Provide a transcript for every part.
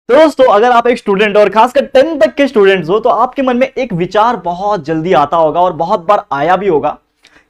तो दोस्तों, अगर आप एक स्टूडेंट और खासकर 10 तक के स्टूडेंट्स हो तो आपके मन में एक विचार बहुत जल्दी आता होगा और बहुत बार आया भी होगा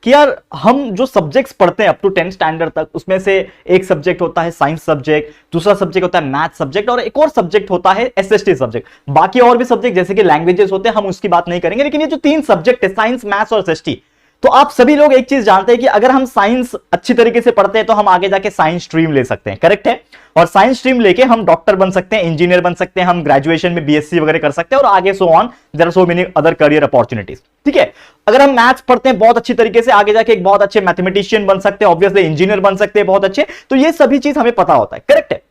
कि यार हम जो सब्जेक्ट्स पढ़ते हैं अप टू 10th स्टैंडर्ड तक, उसमें से एक सब्जेक्ट होता है साइंस सब्जेक्ट, दूसरा सब्जेक्ट होता है मैथ सब्जेक्ट और एक और सब्जेक्ट होता है एसएसटी सब्जेक्ट। बाकी और भी सब्जेक्ट जैसे कि लैंग्वेजेस होते हैं, हम उसकी बात नहीं करेंगे, लेकिन ये जो 3 सब्जेक्ट है साइंस, मैथ्स और एसएसटी, तो आप सभी लोग एक चीज जानते हैं कि अगर हम साइंस अच्छी तरीके से पढ़ते हैं तो हम आगे जाके साइंस स्ट्रीम ले सकते हैं। करेक्ट है? और साइंस स्ट्रीम लेके हम डॉक्टर बन सकते हैं, इंजीनियर बन सकते हैं, हम ग्रेजुएशन में बीएससी वगैरह कर सकते हैं और आगे so on, there are so many other career opportunities. ठीक है? अगर हम मैथ्स पढ़ते हैं बहुत अच्छी तरीके से, आगे जाके एक बहुत अच्छे मैथमेटिशियन बन सकते हैं, ऑब्वियसली इंजीनियर बन सकते हैं बहुत अच्छे। तो ये सभी चीज हमें पता होता है। करेक्ट है?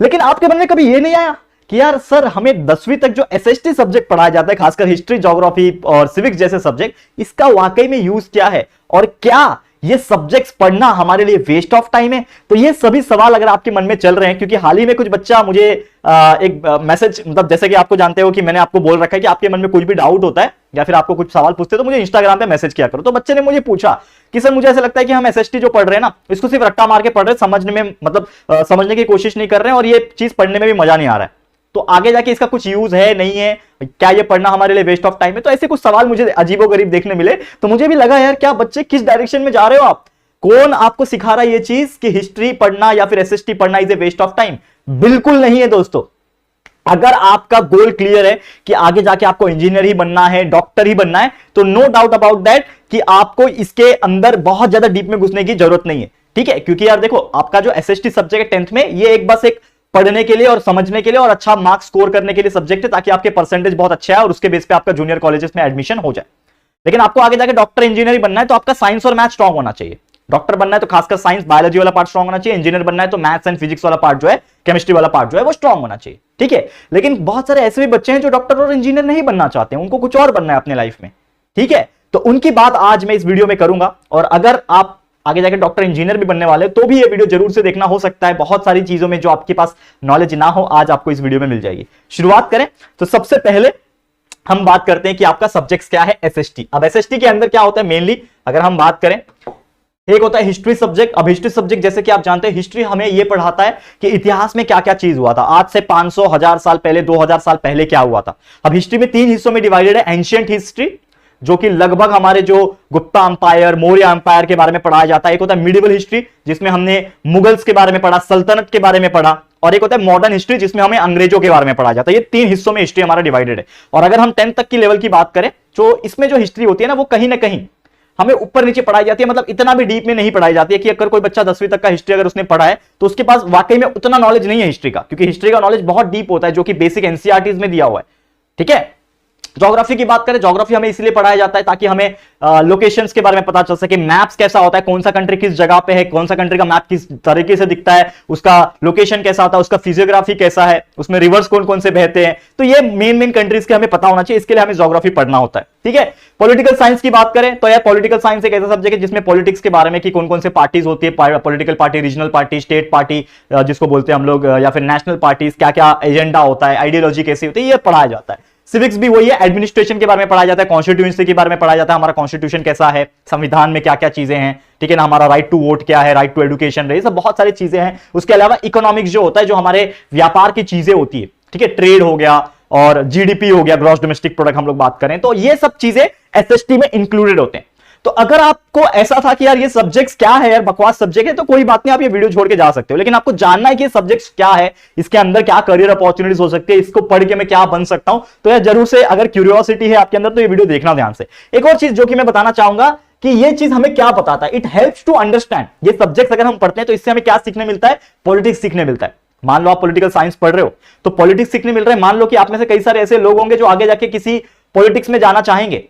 लेकिन आपके मन में कभी ये नहीं आया कि यार सर, हमें 10वीं तक जो एसएसटी सब्जेक्ट पढ़ाया जाता है, खासकर हिस्ट्री, ज्योग्राफी और सिविक्स जैसे सब्जेक्ट, इसका वाकई में यूज क्या है और क्या ये सब्जेक्ट्स पढ़ना हमारे लिए वेस्ट ऑफ टाइम है? तो ये सभी सवाल अगर आपके मन में चल रहे हैं, क्योंकि हाल ही में कुछ बच्चा मुझे एक मैसेज, मतलब जैसे कि आपको जानते हो कि मैंने आपको बोल रखा है कि आपके मन में कुछ भी डाउट होता है या फिर आपको कुछ सवाल पूछते हो तो मुझे इंस्टाग्राम पे मैसेज किया करो। तो बच्चे ने मुझे पूछा कि सर, मुझे ऐसा लगता है कि हम एसएसटी जो पढ़ रहे हैं ना, इसको सिर्फ रट्टा मार के पढ़ रहे हैं, समझने में मतलब समझने की कोशिश नहीं कर रहे हैं और ये चीज पढ़ने में भी मजा नहीं आ रहा है। तो आगे जाके इसका कुछ यूज है, नहीं है, क्या ये पढ़ना हमारे लिए वेस्ट ऑफ टाइम है? तो ऐसे कुछ सवाल मुझे अजीबोगरीब देखने मिले। तो मुझे भी लगा यार, क्या बच्चे किस डायरेक्शन में जा रहे हो आप? कौन आपको सिखा रहा है ये चीज कि हिस्ट्री पढ़ना या फिर एसएसटी पढ़ना is a waste of time? बिल्कुल नहीं है दोस्तों। अगर आपका गोल क्लियर है कि आगे जाके आपको इंजीनियर ही बनना है, डॉक्टर ही बनना है, तो नो डाउट अबाउट दैट कि आपको इसके अंदर बहुत ज्यादा डीप में घुसने की जरूरत नहीं है। ठीक है? क्योंकि यार देखो, आपका जो एसएसटी सब्जेक्ट है 10th में, ये एक बस एक पढ़ने के लिए और समझने के लिए और अच्छा मार्क्स स्कोर करने के लिए सब्जेक्ट है, ताकि आपके परसेंटेज बहुत अच्छा है और उसके बेस पे आपका जूनियर कॉलेजेस में एडमिशन हो जाए। लेकिन आपको आगे जाके डॉक्टर, इंजीनियर बनना है तो आपका साइंस और मैथ स्ट्रॉन्ग होना चाहिए। डॉक्टर बनना है तो खासकर साइंस, बायोलॉजी वाला पार्ट स्ट्रॉन्ग होना चाहिए। इंजीनियर बनना है तो मैथ्स एंड फिजिक्स वाला पार्ट जो है, केमिस्ट्री वाला पार्ट जो है, वो स्ट्रॉन्ग होना चाहिए। ठीक है? लेकिन बहुत सारे ऐसे भी बच्चे हैं जो डॉक्टर और इंजीनियर नहीं बनना चाहते हैं, उनको कुछ और बनना है अपने लाइफ में। ठीक है? तो उनकी बात आज मैं इस वीडियो में करूंगा। और अगर आप आगे जाके डॉक्टर, इंजीनियर भी बनने वाले तो भी ये वीडियो जरूर से देखना। हो सकता है बहुत सारी चीजों में जो आपके पास नॉलेज ना हो, आज आपको इस वीडियो में मिल जाएगी। शुरुआत करें तो सबसे पहले हम बात करते हैं कि आपका सब्जेक्ट क्या है, एसएसटी। अब एसएसटी के अंदर क्या होता है मेनली, अगर हम बात करें, एक होता है हिस्ट्री सब्जेक्ट। अब हिस्ट्री सब्जेक्ट जैसे कि आप जानते हैं, हिस्ट्री हमें यह पढ़ाता है कि इतिहास में क्या क्या चीज हुआ था, आज से 500, 1000 साल पहले, 2000 साल पहले क्या हुआ था। अब हिस्ट्री में 3 हिस्सों में डिवाइडेड है। एंशिएंट हिस्ट्री, जो कि लगभग हमारे जो गुप्ता अंपायर, मौर्य अंपायर के बारे में पढ़ाया जाता है। एक होता है मिडिवल हिस्ट्री, जिसमें हमने मुगल्स के बारे में पढ़ा, सल्तनत के बारे में पढ़ा। और एक होता है मॉडर्न हिस्ट्री, जिसमें हमें अंग्रेजों के बारे में पढ़ा जाता है। ये 3 हिस्सों में हिस्ट्री हमारा डिवाइडेड है। और अगर हम 10th तक की लेवल की बात करें तो इसमें जो हिस्ट्री होती है ना, वो कहीं ना कहीं हमें ऊपर नीचे पढ़ाई जाती है, मतलब इतना भी डीप में नहीं पढ़ाई जाती है कि अगर कोई बच्चा 10वीं तक का हिस्ट्री अगर उसने पढ़ा है तो उसके पास वाकई में उतना नॉलेज नहीं है हिस्ट्री का, क्योंकि हिस्ट्री का नॉलेज बहुत डीप होता है जो कि बेसिक एनसीईआरटीज में दिया हुआ है। ठीक है? ज्योग्राफी की बात करें, ज्योग्राफी हमें इसलिए पढ़ाया जाता है ताकि हमें लोकेशंस के बारे में पता चल सके, मैप्स कैसा होता है, कौन सा कंट्री किस जगह पे है, कौन सा कंट्री का मैप किस तरीके से दिखता है, उसका लोकेशन कैसा होता है, उसका फिजियोग्राफी कैसा है, उसमें रिवर्स कौन कौन से बहते हैं। तो ये मेन कंट्रीज के हमें पता होना चाहिए, इसके लिए हमें ज्योग्राफी पढ़ना होता है। ठीक है? पॉलिटिकल साइंस की बात करें तो यार पॉलिटिकल साइंस एक ऐसा सब्जेक्ट है जिसमें पॉलिटिक्स के बारे में कि कौन कौन से पार्टीज होती है, political party, regional party, state party जिसको बोलते हैं हम लोग, या फिर नेशनल पार्टीज, क्या क्या एजेंडा होता है, आइडियोलॉजी कैसी होती है, ये पढ़ाया जाता है। सिविक्स भी वही है, एडमिनिस्ट्रेशन के बारे में पढ़ाया जाता है, कॉन्स्टिट्यूएंसी के बारे में पढ़ाया जाता है, हमारा कॉन्स्टिट्यूशन कैसा है, संविधान में क्या क्या चीजें हैं। ठीक है ना? हमारा राइट टू वोट क्या है, राइट टू एजुकेशन, ये सब बहुत सारी चीजें हैं। उसके अलावा इकोनॉमिक्स जो होता है, जो हमारे व्यापार की चीजें होती है, ठीक है, ट्रेड हो गया और जीडीपी हो गया, ग्रॉस डोमेस्टिक प्रोडक्ट हम लोग बात करें, तो ये सब चीजें एसएसटी में इंक्लूडेड होते हैं। तो अगर आपको ऐसा था कि यार ये सब्जेक्ट्स क्या है यार, बकवास सब्जेक्ट है, तो कोई बात नहीं, आप ये वीडियो छोड़ के जा सकते हो। लेकिन आपको जानना है कि ये सब्जेक्ट्स क्या है, इसके अंदर क्या करियर अपॉर्चुनिटीज हो सकती है, इसको पढ़ के मैं क्या बन सकता हूं, तो यार जरूर से अगर क्यूरियोसिटी है आपके अंदर तो ये वीडियो देखना ध्यान से। एक और चीज जो कि मैं बताना चाहूंगा कि ये चीज हमें क्या बताता है, इट हेल्प्स टू अंडरस्टैंड। ये सब्जेक्ट अगर हम पढ़ते हैं तो इससे हमें क्या सीखने मिलता है, पॉलिटिक्स सीखने मिलता है। मान लो आप पॉलिटिकल साइंस पढ़ रहे हो तो पॉलिटिक्स सीखने मिल रहा है। मान लो कि आप में से कई सारे ऐसे लोग होंगे जो आगे जाके किसी पॉलिटिक्स में जाना चाहेंगे,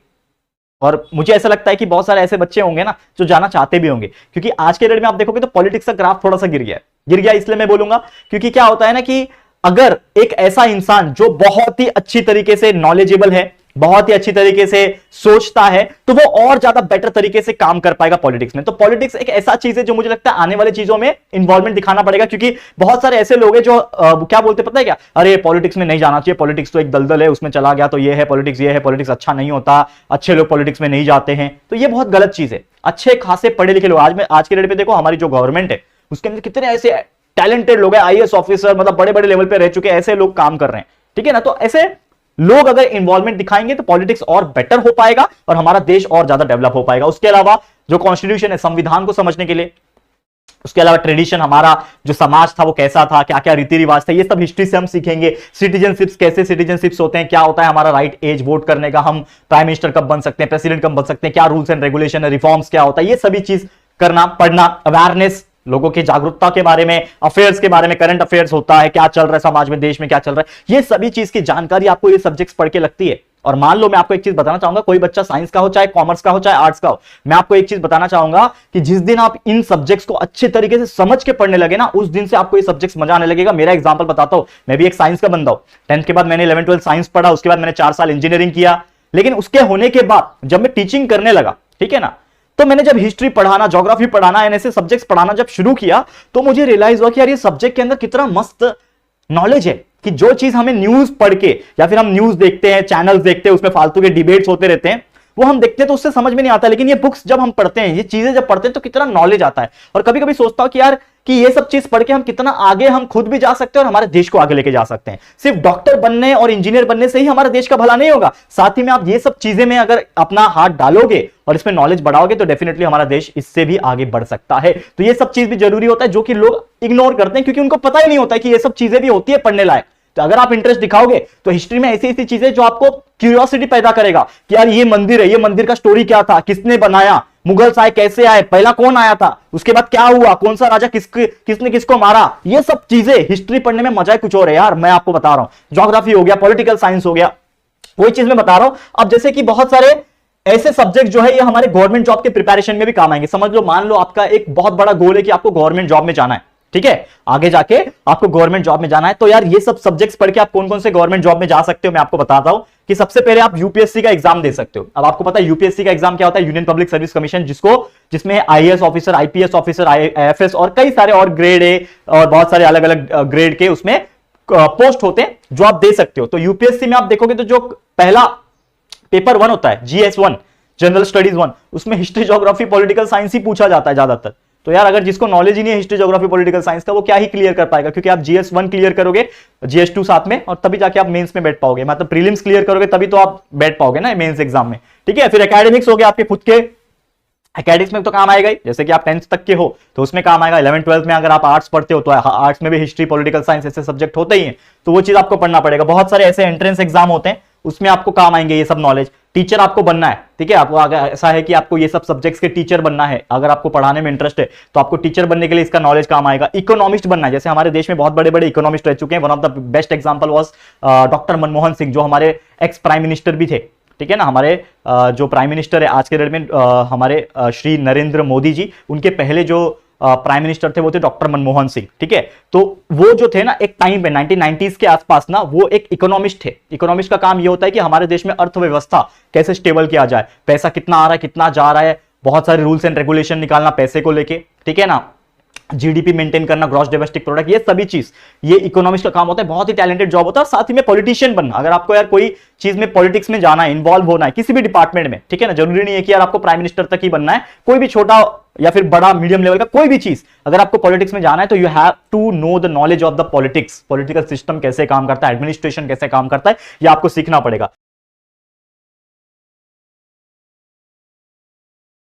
और मुझे ऐसा लगता है कि बहुत सारे ऐसे बच्चे होंगे ना जो जाना चाहते भी होंगे, क्योंकि आज के डेट में आप देखोगे तो पॉलिटिक्स का ग्राफ थोड़ा सा गिर गया है। गिर गया इसलिए मैं बोलूंगा क्योंकि क्या होता है ना कि अगर एक ऐसा इंसान जो बहुत ही अच्छी तरीके से नॉलेजेबल है, बहुत ही अच्छी तरीके से सोचता है, तो वो और ज्यादा बेटर तरीके से काम कर पाएगा पॉलिटिक्स में। तो पॉलिटिक्स एक ऐसा चीज है जो मुझे लगता है आने वाली चीजों में इन्वॉल्वमेंट दिखाना पड़ेगा, क्योंकि बहुत सारे ऐसे लोग हैं जो क्या बोलते पता है क्या, अरे पॉलिटिक्स में नहीं जाना चाहिए, पॉलिटिक्स तो एक दलदल है, उसमें चला गया तो ये है पॉलिटिक्स, ये है पॉलिटिक्स, अच्छा नहीं होता, अच्छे लोग पॉलिटिक्स में नहीं जाते हैं। तो ये बहुत गलत चीज है। अच्छे खासे पढ़े लिखे लोग, आज के डेट में देखो हमारी जो गवर्नमेंट है उसके अंदर कितने ऐसे टैलेंटेड लोग हैं, आईएएस ऑफिसर, मतलब बड़े बड़े लेवल पे रह चुके ऐसे लोग काम कर रहे हैं, ठीक है ना। तो ऐसे लोग अगर इन्वॉल्वमेंट दिखाएंगे तो पॉलिटिक्स और बेटर हो पाएगा और हमारा देश और ज्यादा डेवलप हो पाएगा। उसके अलावा जो कॉन्स्टिट्यूशन है, संविधान को समझने के लिए, उसके अलावा ट्रेडिशन, हमारा जो समाज था वो कैसा था, क्या क्या रीति रिवाज था, ये सब हिस्ट्री से हम सीखेंगे। सिटीजनशिप्स, कैसे सिटीजनशिप्स होते हैं, क्या होता है हमारा राइट एज वोट करने का, हम प्राइम मिनिस्टर कब बन सकते हैं, प्रेसिडेंट कब बन सकते हैं, क्या रूल्स एंड रेगुलेशन है, रिफॉर्म्स क्या होता है, ये सभी चीज करना, पढ़ना, अवेयरनेस, लोगों की जागरूकता के बारे में, अफेयर्स के बारे में, करंट अफेयर्स होता है, क्या चल रहा है समाज में, देश में क्या चल रहा है, ये सभी चीज की जानकारी आपको ये सब्जेक्ट्स पढ़ के लगती है। और मान लो मैं आपको एक चीज बताना चाहूंगा, कोई बच्चा साइंस का हो, चाहे कॉमर्स का हो, चाहे आर्ट्स का हो, मैं आपको एक चीज बताना चाहूंगा कि जिस दिन आप इन सब्जेक्ट्स को अच्छे तरीके से समझ के पढ़ने लगे ना, उस दिन से आपको ये सब्जेक्ट्स मजा आने लगेगा। मेरा एग्जांपल बताता हूं, मैं भी एक साइंस का बंदा हूं। 10th के बाद मैंने 11th 12th साइंस पढ़ा, उसके बाद मैंने 4 साल इंजीनियरिंग किया। लेकिन उसके होने के बाद जब मैं टीचिंग करने लगा, ठीक है ना, तो मैंने जब हिस्ट्री पढ़ाना, ज्योग्राफी पढ़ाना, ऐसे सब्जेक्ट्स पढ़ाना जब शुरू किया, तो मुझे रियलाइज हुआ कि यार ये सब्जेक्ट के अंदर कितना मस्त नॉलेज है कि जो चीज हमें न्यूज पढ़ के, या फिर हम न्यूज देखते हैं, चैनल्स देखते हैं, उसमें फालतू के डिबेट्स होते रहते हैं, वो हम देखते हैं तो उससे समझ में नहीं आता। लेकिन ये बुक्स जब हम पढ़ते हैं, ये चीजें जब पढ़ते हैं तो कितना नॉलेज आता है। और कभी कभी सोचता हूं कि यार कि ये सब चीज पढ़ के हम कितना आगे हम खुद भी जा सकते हैं और हमारे देश को आगे लेके जा सकते हैं। सिर्फ डॉक्टर बनने और इंजीनियर बनने से ही हमारे देश का भला नहीं होगा, साथ ही में आप ये सब चीजें में अगर अपना हाथ डालोगे और इसमें नॉलेज बढ़ाओगे तो डेफिनेटली हमारा देश इससे भी आगे बढ़ सकता है। तो ये सब चीज भी जरूरी होता है, जो कि लोग इग्नोर करते हैं क्योंकि उनको पता ही नहीं होता है कि ये सब चीजें भी होती है पढ़ने लायक। तो अगर आप इंटरेस्ट दिखाओगे तो हिस्ट्री में ऐसी ऐसी चीजें जो आपको क्यूरियोसिटी पैदा करेगा कि यार ये मंदिर है, ये मंदिर का स्टोरी क्या था, किसने बनाया, मुगल्स आए कैसे आए, पहला कौन आया था, उसके बाद क्या हुआ, कौन सा राजा किसने किसको मारा, ये सब चीजें हिस्ट्री पढ़ने में मजा ही कुछ और है यार। मैं आपको बता रहा हूं, ज्योग्राफी हो गया, पॉलिटिकल साइंस हो गया, वही चीज मैं बता रहा हूं। अब जैसे कि बहुत सारे ऐसे सब्जेक्ट जो है ये हमारे गवर्नमेंट जॉब के प्रिपरेशन में भी काम आएंगे। समझ लो, मान लो आपका एक बहुत बड़ा गोल है कि आपको गवर्नमेंट जॉब में जाना है, ठीक है, आगे जाके आपको गवर्नमेंट जॉब में जाना है, तो यार ये सब सब्जेक्ट्स पढ़ के आप कौन कौन से गवर्नमेंट जॉब में जा सकते हो मैं आपको बताता हूं। कि सबसे पहले आप यूपीएससी का एग्जाम दे सकते हो। अब आपको पता है यूपीएससी का एग्जाम क्या होता है, यूनियन पब्लिक सर्विस कमीशन, जिसमें IAS officer, IPS officer, IFS और कई सारे और ग्रेड ए और बहुत सारे अलग अलग ग्रेड के उसमें पोस्ट होते हैं जो आप दे सकते हो। तो यूपीएससी में आप देखोगे तो जो पहला पेपर 1 होता है, GS1, जनरल स्टडीज 1, उसमें हिस्ट्री, ज्योग्राफी, पॉलिटिकल साइंस ही पूछा जाता है ज्यादातर। तो यार अगर जिसको नॉलेज ही नहीं है हिस्ट्री, ज्योग्राफी, पॉलिटिकल साइंस का, वो क्या ही क्लियर कर पाएगा, क्योंकि आप GS1 क्लियर करोगे, GS2 साथ में, और तभी जाके आप मेंस में बैठ पाओगे, मतलब प्रीलिम्स क्लियर करोगे तभी तो आप बैठ पाओगे ना मेंस एग्जाम में, ठीक है। फिर एकेडमिक्स हो गया आपके खुद के, एकेडमिक्स में तो काम आएगा ही, जैसे कि आप 10th तक के हो तो उसमें काम आएगा। 11th 12th में अगर आप आर्ट्स पढ़ते हो तो आर्ट्स में भी हिस्ट्री, पॉलिटिकल साइंस ऐसे सब्जेक्ट होते ही हैं, तो वो चीज आपको पढ़ना पड़ेगा। बहुत सारे ऐसे एंट्रेंस एग्जाम होते हैं, उसमें आपको काम आएंगे ये सब नॉलेज। टीचर आपको बनना है, ठीक है, आपको अगर ऐसा है कि आपको ये सब सब्जेक्ट्स के टीचर बनना है, अगर आपको पढ़ाने में इंटरेस्ट है तो आपको टीचर बनने के लिए इसका नॉलेज काम आएगा। इकोनॉमिस्ट बनना है, जैसे हमारे देश में बहुत बड़े बड़े इकोनॉमिस्ट रह चुके हैं। One of the best example was doctor Manmohan Singh, जो हमारे एक्स प्राइम मिनिस्टर भी थे, ठीक है ना। हमारे जो प्राइम मिनिस्टर है आज के डेट में, हमारे श्री नरेंद्र मोदी जी, उनके पहले जो प्राइम मिनिस्टर थे वो थे डॉक्टर मनमोहन सिंह, ठीक है। तो वो जो थे ना एक टाइम पे 1990s के आसपास ना, वो एक इकोनॉमिस्ट थे। इकोनॉमिस्ट का काम ये होता है कि हमारे देश में अर्थव्यवस्था कैसे स्टेबल किया जाए, पैसा कितना आ रहा है, कितना जा रहा है, बहुत सारे रूल्स एंड रेगुलेशन निकालना पैसे को लेके, ठीक है ना, जीडीपी मेंटेन करना, ग्रॉस डोमेस्टिक प्रोडक्ट, ये सभी चीज ये इकोनॉमिस्ट का काम होता है। बहुत ही टैलेंटेड जॉब होता है। और साथ ही में पॉलिटिशियन बनना, अगर आपको यार कोई चीज में पॉलिटिक्स में जाना है, इन्वॉल्व होना है किसी भी डिपार्टमेंट में, ठीक है ना, जरूरी नहीं है कि यार आपको प्राइम मिनिस्टर तक ही बनना है, कोई भी छोटा या फिर बड़ा मीडियम लेवल का कोई भी चीज, अगर आपको पॉलिटिक्स में जाना है तो you have to know the knowledge of the politics, political system कैसे काम करता है, एडमिनिस्ट्रेशन कैसे काम करता है, ये आपको सीखना पड़ेगा।